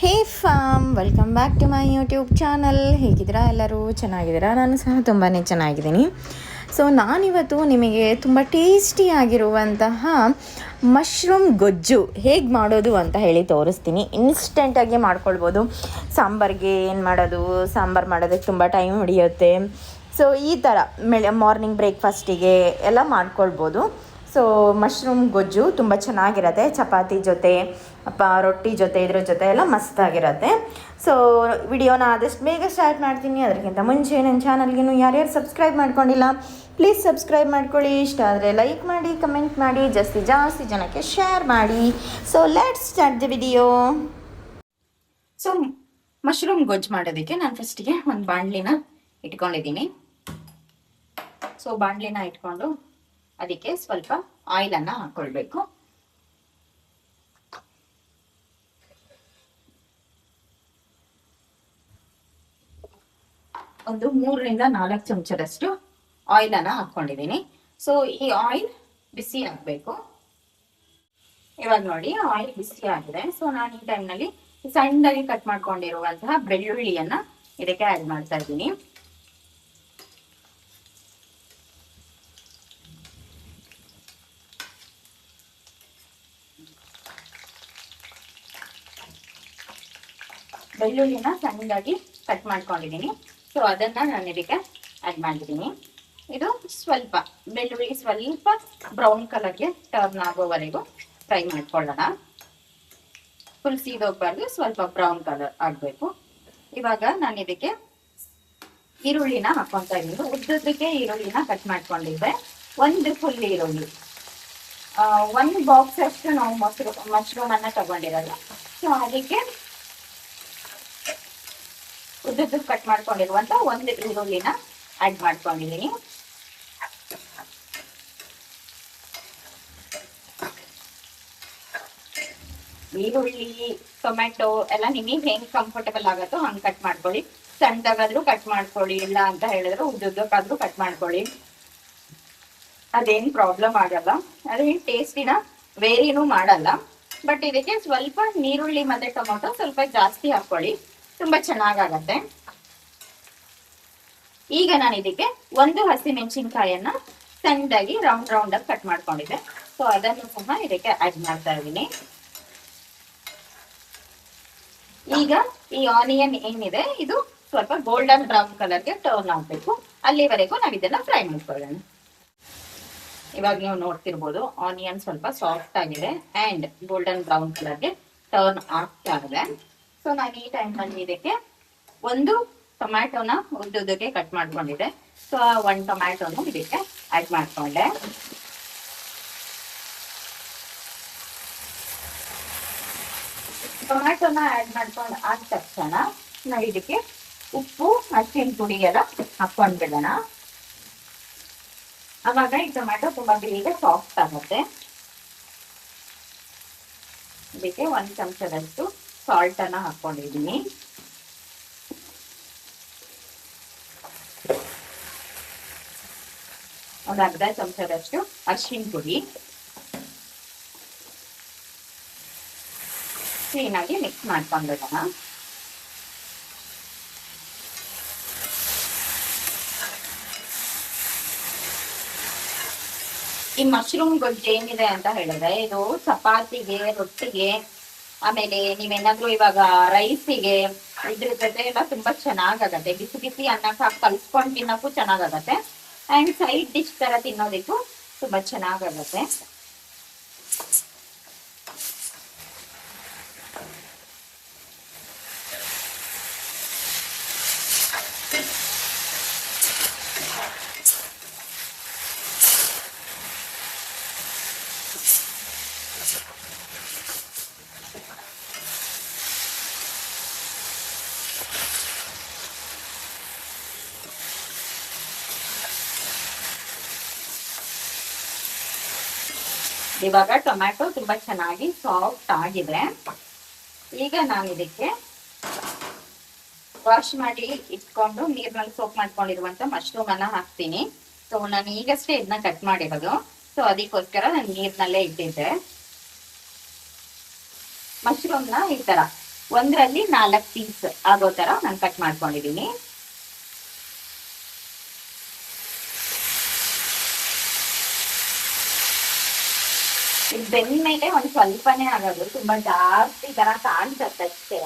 Hey fam, welcome back to my YouTube channel. ಹೇಗಿದ್ದೀರಾ? ಎಲ್ಲರೂ ಚೆನ್ನಾಗಿದ್ದೀರಾ? ನಾನು ಸಹ ತುಂಬಾ ಚೆನ್ನಾಗಿದ್ದೀನಿ. ಸೊ ನಾನಿವತ್ತು ನಿಮಗೆ ತುಂಬ ಟೇಸ್ಟಿಯಾಗಿರುವಂತಹ ಮಶ್ರೂಮ್ ಗೊಜ್ಜು ಹೇಗೆ ಮಾಡೋದು ಅಂತ ಹೇಳಿ ತೋರಿಸ್ತೀನಿ. ಇನ್ಸ್ಟೆಂಟಾಗಿ ಮಾಡ್ಕೊಳ್ಬೋದು. ಸಾಂಬಾರಿಗೆ ಏನು ಮಾಡೋದು, ಸಾಂಬಾರು ಮಾಡೋದಕ್ಕೆ ತುಂಬ ಟೈಮ್ ಹಿಡಿಯುತ್ತೆ. ಸೊ ಈ ಥರ ಮಾರ್ನಿಂಗ್ ಬ್ರೇಕ್ಫಾಸ್ಟಿಗೆ ಎಲ್ಲ ಮಾಡ್ಕೊಳ್ಬೋದು. ಸೊ ಮಶ್ರೂಮ್ ಗೊಜ್ಜು ತುಂಬ ಚೆನ್ನಾಗಿರುತ್ತೆ. ಚಪಾತಿ ಜೊತೆ ರೊಟ್ಟಿ ಜೊತೆ ಇದ್ರ ಜೊತೆ ಎಲ್ಲ ಮಸ್ತಾಗಿರುತ್ತೆ. ಸೊ ವಿಡಿಯೋನ ಆದಷ್ಟು ಬೇಗ ಸ್ಟಾರ್ಟ್ ಮಾಡ್ತೀನಿ. ಅದಕ್ಕಿಂತ ಮುಂಚೆ ನನ್ನ ಚಾನಲ್ಗಿನ್ನು ಯಾರ್ಯಾರು ಸಬ್ಸ್ಕ್ರೈಬ್ ಮಾಡ್ಕೊಂಡಿಲ್ಲ ಪ್ಲೀಸ್ ಸಬ್ಸ್ಕ್ರೈಬ್ ಮಾಡ್ಕೊಳ್ಳಿ. ಇಷ್ಟ ಆದರೆ ಲೈಕ್ ಮಾಡಿ, ಕಮೆಂಟ್ ಮಾಡಿ, ಜಾಸ್ತಿ ಜನಕ್ಕೆ ಶೇರ್ ಮಾಡಿ. So let's start the video. So mushroom ಗೊಜ್ಜು ಮಾಡೋದಕ್ಕೆ ನಾನು ಫಸ್ಟಿಗೆ ಒಂದು ಬಾಣಲಿನ ಇಟ್ಕೊಂಡಿದ್ದೀನಿ. ಸೊ ಬಾಣಲಿನ ಇಟ್ಕೊಂಡು ಅದಕ್ಕೆ ಸ್ವಲ್ಪ ಆಯಿಲನ್ನು ಹಾಕ್ಕೊಳ್ಬೇಕು. ಒಂದು 3-4 ಚಮಚದಷ್ಟು ಆಯಿಲನ್ನು ಹಾಕ್ಕೊಂಡಿದ್ದೀನಿ. ಸೊ ಈ ಆಯಿಲ್ ಬಿಸಿ ಆಗಬೇಕು. ಇವಾಗ ನೋಡಿ ಆಯಿಲ್ ಬಿಸಿ ಆಗಿದೆ. ಸೊ ನಾನು ಈ ಟೈಮ್ನಲ್ಲಿ ಸಣ್ಣದಾಗಿ ಕಟ್ ಮಾಡ್ಕೊಂಡಿರುವಂತಹ ಬೆಳ್ಳುಳ್ಳಿಯನ್ನು ಇದಕ್ಕೆ ಆ್ಯಡ್ ಮಾಡ್ತಾ ಇದ್ದೀನಿ. ಬೆಳ್ಳುಳ್ಳಿನ ಸಣ್ಣದಾಗಿ ಕಟ್ ಮಾಡ್ಕೊಂಡಿದ್ದೀನಿ. ಸೊ ಅದನ್ನು ನಾನು ಇದಕ್ಕೆ ಆ್ಯಡ್ ಮಾಡಿದ್ದೀನಿ. ಇದು ಸ್ವಲ್ಪ ಬೆಳ್ಳುಳ್ಳಿ ಸ್ವಲ್ಪ ಬ್ರೌನ್ ಕಲರ್ಗೆ ಟರ್ನ್ ಆಗೋವರೆಗೂ ಫ್ರೈ ಮಾಡ್ಕೊಳ್ಳೋಣ. ಫುಲ್ ಸೀದೋಗ್ಬಾರ್ದು, ಸ್ವಲ್ಪ ಬ್ರೌನ್ ಕಲರ್ ಆಗಬೇಕು. ಇವಾಗ ನಾನು ಇದಕ್ಕೆ ಈರುಳ್ಳಿನ ಹಾಕ್ಕೊತಾ ಇದ್ದೀನಿ. ಉದ್ದಕ್ಕೆ ಈರುಳ್ಳಿನ ಕಟ್ ಮಾಡ್ಕೊಂಡಿದ್ದೆ. ಒಂದು ಫುಲ್ ಈರುಳ್ಳಿ, 1 ಬಾಕ್ಸ್ ಅಷ್ಟು ನಾವು ಮಶ್ರೂಮನ್ನು ತಗೊಂಡಿರೋದು. ಸೊ ಅದಕ್ಕೆ ಉದ್ದಕ್ಕೆ ಕಟ್ ಮಾಡ್ಕೊಂಡಿರುವಂತ ಒಂದು ಈರುಳ್ಳಿನ ಆಡ್ ಮಾಡ್ಕೊಂಡಿದ್ದೀನಿ. ಈರುಳ್ಳಿ, ಟೊಮೆಟೊ ಎಲ್ಲ ನಿಮಗೆ ಹೆಂಗ್ ಕಂಫರ್ಟಬಲ್ ಆಗತ್ತೋ ಹಂಗೆ ಕಟ್ ಮಾಡ್ಕೊಳ್ಳಿ. ಸಣ್ಣದಾಗಾದ್ರೂ ಕಟ್ ಮಾಡ್ಕೊಳ್ಳಿ, ಇಲ್ಲ ಅಂತ ಹೇಳಿದ್ರೆ ಉದ್ದಕ್ಕಾದ್ರೂ ಕಟ್ ಮಾಡ್ಕೊಳ್ಳಿ. ಅದೇನು ಪ್ರಾಬ್ಲಮ್ ಆಗಲ್ಲ. ಅದೇನು ಟೇಸ್ಟಿನ ವೇರಿನೂ ಮಾಡಲ್ಲ. ಬಟ್ ಇದಕ್ಕೆ ಸ್ವಲ್ಪ ನೀರುಳ್ಳಿ ಮತ್ತೆ ಟೊಮೆಟೊ ಸ್ವಲ್ಪ ಜಾಸ್ತಿ ಹಾಕೊಳ್ಳಿ, ತುಂಬಾ ಚೆನ್ನಾಗತ್ತೆ. ಈಗ ನಾನು ಇದಕ್ಕೆ ಒಂದು ಹಸಿಮೆಣಸಿನಕಾಯಿಯನ್ನ ಸಣ್ಣದಾಗಿ ರೌಂಡ್ ಆಗಿ ಕಟ್ ಮಾಡ್ಕೊಂಡಿದ್ದೆ. ಸೊ ಅದನ್ನು ಸಹ ಇದಕ್ಕೆ ಆಡ್ ಮಾಡ್ತಾ ಇದ್ದೀನಿ. ಈಗ ಈ ಆನಿಯನ್ ಏನಿದೆ ಇದು ಸ್ವಲ್ಪ ಗೋಲ್ಡನ್ ಬ್ರೌನ್ ಕಲರ್ಗೆ ಟರ್ನ್ ಆಗಬೇಕು. ಅಲ್ಲಿವರೆಗೂ ನಾವು ಇದನ್ನ ಫ್ರೈ ಮಾಡ್ಕೊಳ್ಳೋಣ. ಇವಾಗ ನೀವು ನೋಡ್ತಿರ್ಬೋದು ಆನಿಯನ್ ಸ್ವಲ್ಪ ಸಾಫ್ಟ್ ಆಗಿದೆ ಅಂಡ್ ಗೋಲ್ಡನ್ ಬ್ರೌನ್ ಕಲರ್ಗೆ ಟರ್ನ್ ಆಗ್ತಾ ಇದೆ. ಸೊ ನಾನು ಈ ಟೈಮ್ನಲ್ಲಿ ಇದಕ್ಕೆ ಒಂದು ಟೊಮ್ಯಾಟೋನ ಉದ್ದಕ್ಕೆ ಕಟ್ ಮಾಡ್ಕೊಂಡಿದ್ದೆ. ಸೊ ಆ 1 ಟೊಮ್ಯಾಟೋನು ಇದಕ್ಕೆ ಆಡ್ ಮಾಡ್ಕೊಂಡೆ. ಟೊಮ್ಯಾಟೋನ ಆಡ್ ಮಾಡ್ಕೊಂಡು ಆದ ತಕ್ಷಣ ನಾವು ಇದಕ್ಕೆ ಉಪ್ಪು, ಅರಿಶಿನ ಪುಡಿ ಎಲ್ಲ ಹಾಕೊಂಡ್ಬಿಡೋಣ. ಆವಾಗ ಈ ಟೊಮ್ಯಾಟೊ ತುಂಬಾ ಬೇಗ ಸಾಫ್ಟ್ ಆಗುತ್ತೆ. ಇದಕ್ಕೆ 1 ಚಮಚದಷ್ಟು ಸಾಲ್ಟ್ ಅನ್ನ ಹಾಕೊಂಡಿದ್ದೀನಿ. ಒಂದು ಅರ್ಧ ಚಮಚದಷ್ಟು ಅರಿಶಿನ ಪುಡಿ. ಕ್ಲೀನಾಗಿ ಮಿಕ್ಸ್ ಮಾಡ್ಕೊಂಡ್ಬಿಡೋಣ. ಈ ಮಶ್ರೂಮ್ ಗೊಜ್ಜು ಏನಿದೆ ಅಂತ ಹೇಳಿದ್ರೆ ಇದು ಚಪಾತಿಗೆ, ರೊಟ್ಟಿಗೆ, ಆಮೇಲೆ ನೀವೇನಾದ್ರೂ ಇವಾಗ ರೈಸಿಗೆ ಇದ್ರ ಜೊತೆ ಎಲ್ಲ ತುಂಬಾ ಚೆನ್ನಾಗತ್ತೆ. ಬಿಸಿ ಬಿಸಿ ಅನ್ನಕ್ಕೆ ಹಾಕಿ ಕಲ್ಸ್ಕೊಂಡು ತಿನ್ನಕ್ಕೂ ಚೆನ್ನಾಗತ್ತೆ. ಅಂಡ್ ಸೈಡ್ ಡಿಶ್ ತರ ತಿನ್ನೋದಕ್ಕೂ ತುಂಬಾ ಚೆನ್ನಾಗತ್ತೆ. ಇವಾಗ ಟೊಮ್ಯಾಟೊ ತುಂಬಾ ಚೆನ್ನಾಗಿ ಸಾಫ್ಟ್ ಆಗಿದೆ. ಈಗ ನಾನು ಇದಕ್ಕೆ ವಾಶ್ ಮಾಡಿ ಇಟ್ಕೊಂಡು ನೀರ್ನಲ್ಲಿ ಸೋಪ್ ಮಾಡ್ಕೊಂಡಿರುವಂತ ಮಶ್ರೂಮ್ ಅನ್ನ ಹಾಕ್ತೀನಿ. ಸೊ ನಾನು ಈಗಷ್ಟೇ ಇದನ್ನ ಕಟ್ ಮಾಡಿರೋದು. ಸೊ ಅದಕ್ಕೋಸ್ಕರ ನಾನು ನೀರ್ನಲ್ಲೇ ಇಟ್ಟಿದ್ದೆ. ಮಶ್ರೂಮ್ನ ಈ ತರ ಒಂದರಲ್ಲಿ 4 ಪೀಸ್ ಆಗೋ ತರ ನಾನು ಕಟ್ ಮಾಡ್ಕೊಂಡಿದ್ದೀನಿ. ಇದು ಬೆಂದ ಮೇಲೆ ಒಂದ್ ಸ್ವಲ್ಪನೇ ಆಗೋದು, ತುಂಬಾ ಜಾಸ್ತಿ ತರ ಕಾಣಿಸತ್ತೆ ಅಷ್ಟೇ.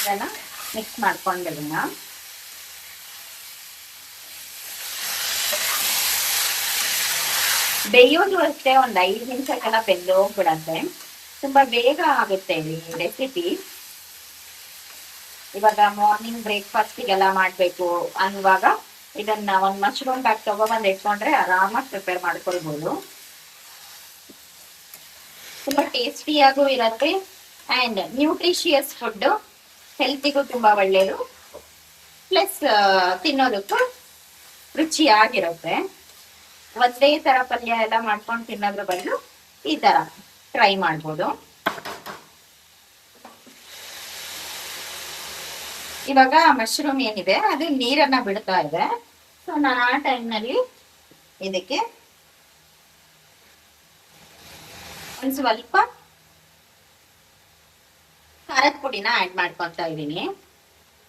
ಇದನ್ನ ಮಿಕ್ಸ್ ಮಾಡ್ಕೊಂಡಿರೋಣ. ಬೇಯೋದು ಅಷ್ಟೇ ಒಂದ್ 5 ನಿಮಿಷಕ್ಕೆಲ್ಲ ಬೆಂದು ಹೋಗ್ಬಿಡತ್ತೆ. ತುಂಬಾ ಬೇಗ ಆಗುತ್ತೆ ಈ ರೆಸಿಪಿ. ಇವಾಗ ಮಾರ್ನಿಂಗ್ ಬ್ರೇಕ್ಫಾಸ್ಟಿಗೆಲ್ಲ ಮಾಡ್ಬೇಕು ಅನ್ನುವಾಗ ಇದನ್ನ ಒಂದ್ ಮಶ್ರೂಮ್ ಪ್ಯಾಕ್ ತಗೊಬಂದ್ ಇಟ್ಕೊಂಡ್ರೆ ಆರಾಮಾಗಿ ಪ್ರಿಪೇರ್ ಮಾಡ್ಕೊಳ್ಬಹುದು. ತುಂಬಾ ಟೇಸ್ಟಿಯಾಗೂ ಇರತ್ತೆ ಅಂಡ್ ನ್ಯೂಟ್ರಿಷಿಯಸ್ ಫುಡ್, ಹೆಲ್ತಿಗೂ ತುಂಬಾ ಒಳ್ಳೇದು, ಪ್ಲಸ್ ತಿನ್ನೋದಕ್ಕೂ ರುಚಿಯಾಗಿರುತ್ತೆ. ಒಂದೇ ತರ ಪಲ್ಯ ಎಲ್ಲ ಮಾಡ್ಕೊಂಡು ತಿನ್ನೋದ್ರ ಬದಲು ಈ ತರ ಟ್ರೈ ಮಾಡ್ಬೋದು. ಇವಾಗ ಮಶ್ರೂಮ್ ಏನಿದೆ ಅದು ನೀರನ್ನ ಬಿಡ್ತಾ ಇದೆ. ಸೊ ನಾನು ಆ ಟೈಮ್ನಲ್ಲಿ ಇದಕ್ಕೆ ಒಂದ್ ಸ್ವಲ್ಪ ಖಾರದ ಪುಡಿನ ಆಡ್ ಮಾಡ್ಕೊತಾ ಇದ್ದೀನಿ.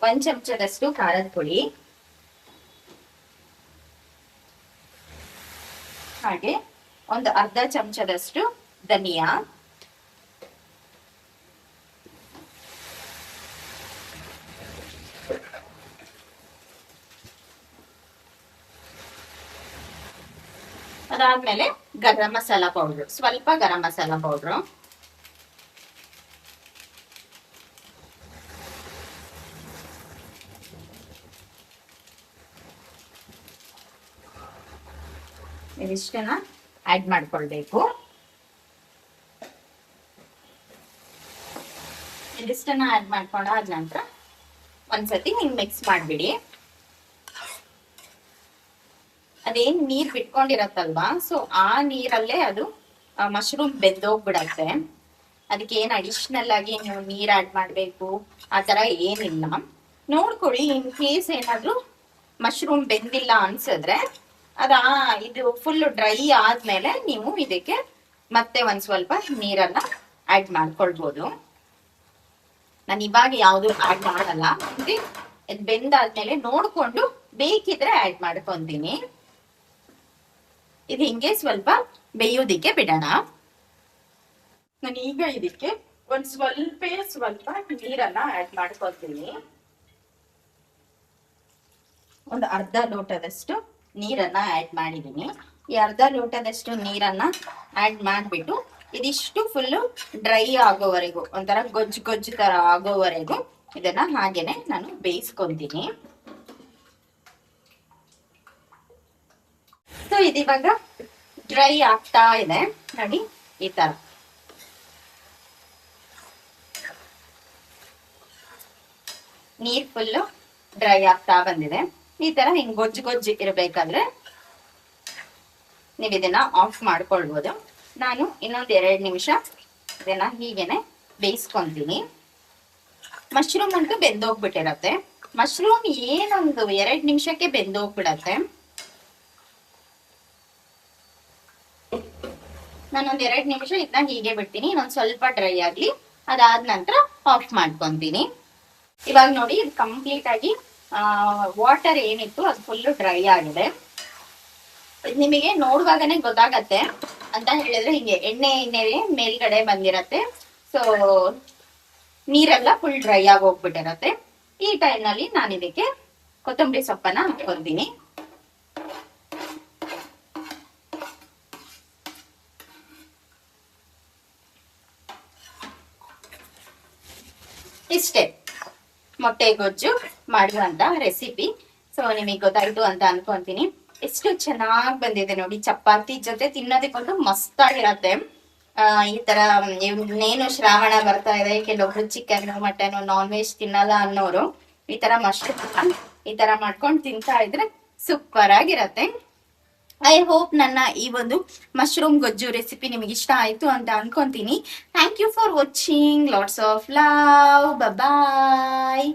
1 ಚಮಚದಷ್ಟು ಖಾರದ ಪುಡಿ, ಹಾಗೆ ಒಂದು ಅರ್ಧ ಚಮಚದಷ್ಟು ಧನಿಯಾ, ಅದಾದ್ಮೇಲೆ ಗರಂ ಮಸಾಲಾ ಪೌಡರ್, ಸ್ವಲ್ಪ ಗರಂ ಮಸಾಲಾ ಪೌಡ್ರು, ಇದಿಷ್ಟನ್ನ ಆಡ್ ಮಾಡ್ಕೊಳ್ಬೇಕು. ಇದಿಷ್ಟನ್ನ ಆಡ್ ಮಾಡ್ಕೊಂಡಾದ ನಂತರ ಒಂದ್ಸತಿ ಹಿಂಗ್ ಮಿಕ್ಸ್ ಮಾಡ್ಬಿಡಿ. ಅದೇನ್ ನೀರ್ ಬಿಟ್ಕೊಂಡಿರತ್ತಲ್ವಾ, ಸೊ ಆ ನೀರಲ್ಲೇ ಅದು ಮಶ್ರೂಮ್ ಬೆಂದೋಗ್ಬಿಡತ್ತೆ. ಅದಕ್ಕೆ ಏನ್ ಅಡಿಷನಲ್ ಆಗಿ ನೀವು ನೀರ್ ಆಡ್ ಮಾಡ್ಬೇಕು ಆ ತರ ಏನಿಲ್ಲ. ನೋಡ್ಕೊಳ್ಳಿ, ಇನ್ ಕೇಸ್ ಏನಾದ್ರು ಮಶ್ರೂಮ್ ಬೆಂದಿಲ್ಲ ಅನ್ಸಿದ್ರೆ ಇದು ಫುಲ್ ಡ್ರೈ ಆದ್ಮೇಲೆ ನೀವು ಇದಕ್ಕೆ ಮತ್ತೆ ಒಂದ್ ಸ್ವಲ್ಪ ನೀರನ್ನ ಆಡ್ ಮಾಡ್ಕೊಳ್ಬೋದು. ನಾನು ಇವಾಗ ಯಾವ್ದು ಆಡ್ ಮಾಡಲ್ಲ, ಇದು ಬೆಂದಾದ್ಮೇಲೆ ನೋಡ್ಕೊಂಡು ಬೇಕಿದ್ರೆ ಆಡ್ ಮಾಡ್ಕೊಂತೀನಿ. ಇದು ಹಿಂಗೆ ಸ್ವಲ್ಪ ಬೇಯೋದಿಕ್ಕೆ ಬಿಡೋಣ. ನಾನು ಈಗ ಇದಕ್ಕೆ ಒಂದ್ ಸ್ವಲ್ಪ ನೀರನ್ನ ಆಡ್ ಮಾಡ್ಕೊತೀನಿ. ಒಂದು ಅರ್ಧ ಲೋಟದಷ್ಟು ನೀರನ್ನ ಆಡ್ ಮಾಡಿದೀನಿ. ಈ ಅರ್ಧ ಲೋಟದಷ್ಟು ನೀರನ್ನ ಆಡ್ ಮಾಡ್ಬಿಟ್ಟು ಇದಿಷ್ಟು ಫುಲ್ಲು ಡ್ರೈ ಆಗೋವರೆಗೂ, ಒಂಥರ ಗೊಜ್ಜು ತರ ಆಗೋವರೆಗೂ ಇದನ್ನ ಹಾಗೇನೆ ನಾನು ಬೇಯಿಸ್ಕೊಂತೀನಿ. ಸೊ ಇದಿವಾಗ ಡ್ರೈ ಆಗ್ತಾ ಇದೆ ನೋಡಿ, ಈ ತರ ನೀರ್ ಫುಲ್ಲು ಡ್ರೈ ಆಗ್ತಾ ಬಂದಿದೆ. ಈ ತರ ಹಿಂಗ್ ಗೊಜ್ಜು ಇರಬೇಕಾದ್ರೆ ನೀವು ಇದನ್ನ ಆಫ್ ಮಾಡ್ಕೊಳ್ಬೋದು. ನಾನು ಇನ್ನೊಂದ್ 2 ನಿಮಿಷ ಇದನ್ನ ಹೀಗೇನೆ ಬೇಯಿಸ್ಕೊಂತೀನಿ. ಮಶ್ರೂಮ್ ಅಂತೂ ಬೆಂದೋಗ್ಬಿಟ್ಟಿರತ್ತೆ. ಮಶ್ರೂಮ್ ಏನೊಂದು 2 ನಿಮಿಷಕ್ಕೆ ಬೆಂದೋಗ್ಬಿಡತ್ತೆ. ನಾನೊಂದ್ 2 ನಿಮಿಷ ಇದನ್ನ ಹೀಗೆ ಬಿಡ್ತೀನಿ, ಇನ್ನೊಂದ್ ಸ್ವಲ್ಪ ಡ್ರೈ ಆಗ್ಲಿ, ಅದಾದ ನಂತರ ಆಫ್ ಮಾಡ್ಕೊಂತೀನಿ. ಇವಾಗ ನೋಡಿ, ಇದು ಕಂಪ್ಲೀಟ್ ಆಗಿ ವಾಟರ್ ಏನಿತ್ತು ಅದು ಫುಲ್ ಡ್ರೈ ಆಗಿದೆ. ನಿಮಗೆ ನೋಡುವಾಗನೇ ಗೊತ್ತಾಗತ್ತೆ ಅಂತ ಹೇಳಿದ್ರೆ, ಹಿಂಗೆ ಎಣ್ಣೆ ಮೇಲ್ಗಡೆ ಬಂದಿರತ್ತೆ. ಸೊ ನೀರೆಲ್ಲ ಫುಲ್ ಡ್ರೈ ಆಗಿ ಹೋಗ್ಬಿಟ್ಟಿರತ್ತೆ. ಈ ಟೈಮ್ ನಲ್ಲಿ ನಾನು ಇದಕ್ಕೆ ಕೊತ್ತಂಬರಿ ಸೊಪ್ಪನ್ನ ಹಾಕ್ಕೊಂತೀನಿ. ಇಷ್ಟೇ ಮೊಟ್ಟೆ ಗೊಜ್ಜು ಮಾಡುವಂತ ರೆಸಿಪಿ. ಸೊ ನಿಮಗೆ ಗೊತ್ತಾಯ್ತು ಅಂತ ಅನ್ಕೊಂತೀನಿ. ಎಷ್ಟು ಚೆನ್ನಾಗಿ ಬಂದಿದೆ ನೋಡಿ, ಚಪಾತಿ ಜೊತೆ ತಿನ್ನೋದಕ್ಕೊಂದು ಮಸ್ತಾಗಿರತ್ತೆ. ಈ ತರ ಇನ್ನೇನು ಶ್ರಾವಣ ಬರ್ತಾ ಇದೆ, ಕೆಲವೊಬ್ರು ಚಿಕನ್ ಮಟನ್ ನಾನ್ ವೆಜ್ ತಿನ್ನಲ್ಲ ಅನ್ನೋರು ಈ ತರ ಮಶ್ರೂಮ್ ಈ ತರ ಮಾಡ್ಕೊಂಡು ತಿಂತಾ ಇದ್ರೆ ಸೂಪರ್ ಆಗಿರತ್ತೆ. ಐ ಹೋಪ್ ನನ್ನ ಈ ಒಂದು ಮಶ್ರೂಮ್ ಗೊಜ್ಜು ರೆಸಿಪಿ ನಿಮಗೆ ಇಷ್ಟ ಆಯ್ತು ಅಂತ ಅನ್ಕೊಂತೀನಿ. Thank you for watching. Lots of love. Bye.